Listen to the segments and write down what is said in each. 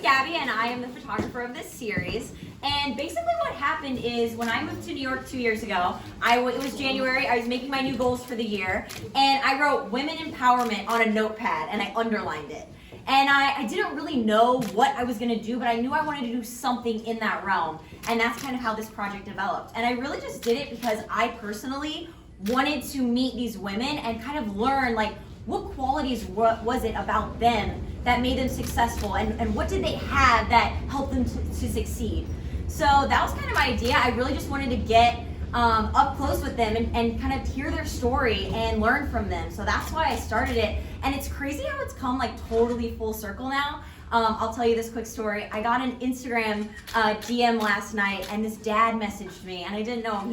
Gabby, and I am the photographer of this series. And basically what happened is when I moved to New York 2 years ago, it was January, I was making my new goals for the year, and I wrote women empowerment on a notepad, and I underlined it. And I didn't really know what I was gonna do, but I knew I wanted to do something in that realm. And that's kind of how this project developed. And I really just did it because I personally wanted to meet these women and kind of learn, like, what qualities was it about them that made them successful, and what did they have that helped them to succeed. So that was kind of my idea. I really just wanted to get up close with them and kind of hear their story and learn from them. So that's why I started it. And it's crazy how it's come like totally full circle now. I'll tell you this quick story. I got an Instagram DM last night, and this dad messaged me, and I didn't know him.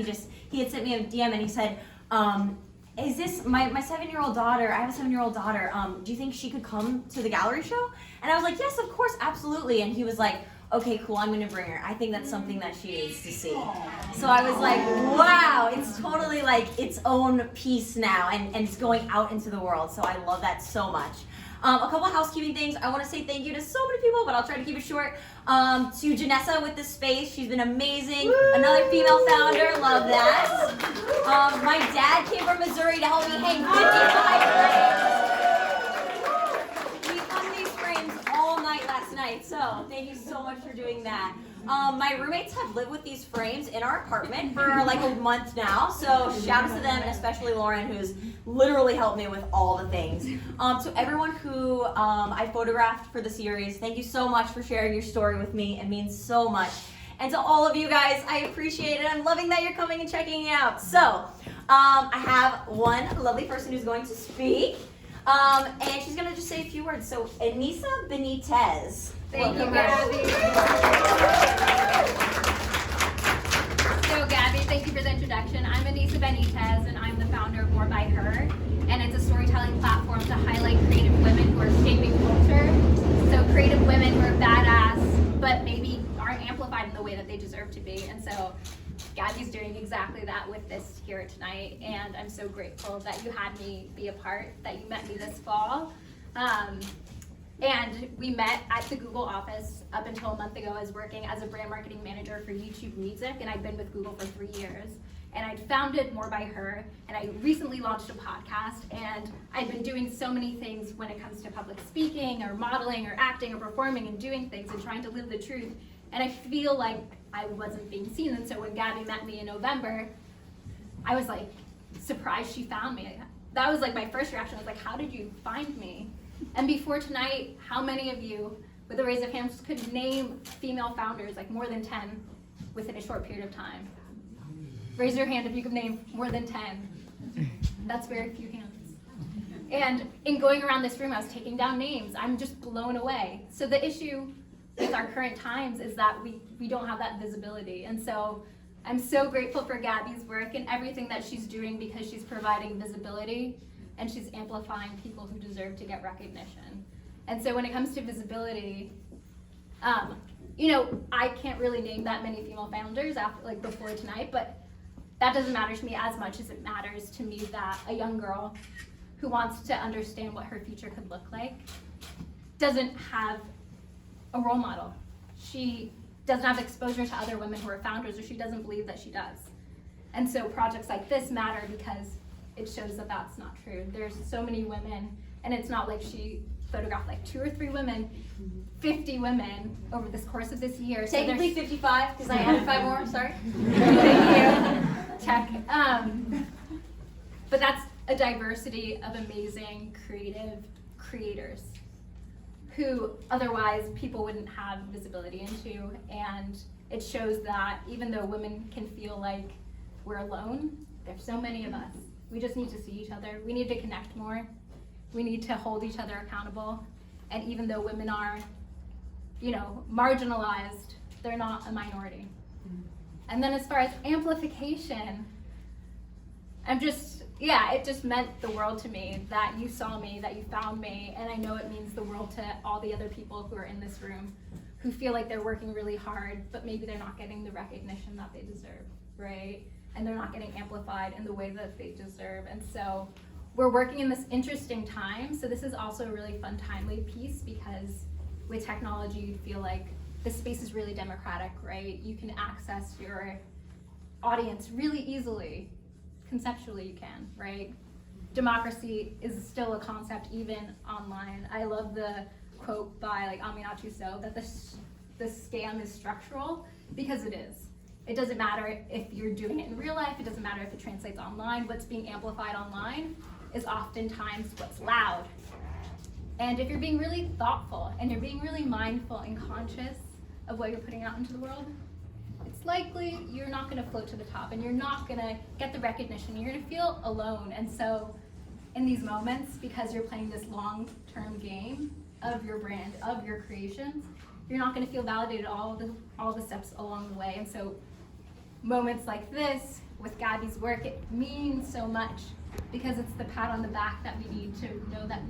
He had sent me a DM, and he said, is this my 7-year-old daughter? I have a 7-year-old daughter. Do you think she could come to the gallery show? And I was like, yes, of course, absolutely. And he was like, okay, cool, I'm gonna bring her. I think that's something that she needs to see. So I was like, wow, it's totally like its own piece now, and it's going out into the world. So I love that so much. A couple housekeeping things. I want to say thank you to so many people, but I'll try to keep it short. To Janessa with the space, she's been amazing. Woo! Another female founder, love that. My dad came from Missouri to help me hang 55 frames. We hung these frames all night last night, so thank you so much for doing that. My roommates have lived with these frames in our apartment for like a month now, so shout out to them, and especially Lauren, who's literally helped me with all the things. To everyone who I photographed for the series, thank you so much for sharing your story with me. It means so much. And to all of you guys, I appreciate it. I'm loving that you're coming and checking it out. So I have one lovely person who's going to speak, and she's going to just say a few words. So Anissa Benitez. Thank you, Gabby. So Gabby, thank you for the introduction. I'm Anissa Benitez, and I'm the founder of More by Her, and it's a storytelling platform to highlight creative women who are shaping culture. So creative women who are badass, but maybe aren't amplified in the way that they deserve to be. And so Gabby's doing exactly that with this here tonight, and I'm so grateful that you had me be a part, that you met me this fall. And we met at the Google office up until a month ago. I was working as a brand marketing manager for YouTube Music, and I'd been with Google for 3 years. And I'd founded More by Her, and I recently launched a podcast, and I'd been doing so many things when it comes to public speaking or modeling or acting or performing and doing things and trying to live the truth. And I feel like I wasn't being seen. And so when Gaby met me in November, I was like surprised she found me. That was like my first reaction. I was like, how did you find me? And before tonight, how many of you, with a raise of hands, could name female founders, like more than 10, within a short period of time? Raise your hand if you could name more than 10. That's very few hands. And in going around this room, I was taking down names. I'm just blown away. So the issue with our current times is that we don't have that visibility. And so I'm so grateful for Gabby's work and everything that she's doing, because she's providing visibility and she's amplifying people who deserve to get recognition. And so when it comes to visibility, I can't really name that many female founders before tonight, but that doesn't matter to me as much as it matters to me that a young girl who wants to understand what her future could look like doesn't have a role model. She doesn't have exposure to other women who are founders, or she doesn't believe that she does. And so projects like this matter because it shows that that's not true. There's so many women, and it's not like she photographed like 2 or 3 women, 50 women over this course of this year. Technically 55, because I added 5 more, sorry. Thank you. Check. But that's a diversity of amazing creative creators who otherwise people wouldn't have visibility into. And it shows that even though women can feel like we're alone, there's so many of us. We just need to see each other. We need to connect more. We need to hold each other accountable. And even though women are, marginalized, they're not a minority. And then as far as amplification, it just meant the world to me that you saw me, that you found me, and I know it means the world to all the other people who are in this room who feel like they're working really hard, but maybe they're not getting the recognition that they deserve, right? And they're not getting amplified in the way that they deserve. And so we're working in this interesting time. So this is also a really fun, timely piece, because with technology, you'd feel like the space is really democratic, right? You can access your audience really easily. Conceptually, you can, right? Democracy is still a concept even online. I love the quote by like Aminatou Sow that the scam is structural, because it is. It doesn't matter if you're doing it in real life, it doesn't matter if it translates online. What's being amplified online is oftentimes what's loud. And if you're being really thoughtful and you're being really mindful and conscious of what you're putting out into the world, it's likely you're not gonna float to the top and you're not gonna get the recognition. You're gonna feel alone. And so in these moments, because you're playing this long-term game of your brand, of your creations, you're not gonna feel validated all the steps along the way. And so moments like this with Gaby's work, it means so much, because it's the pat on the back that we need to know that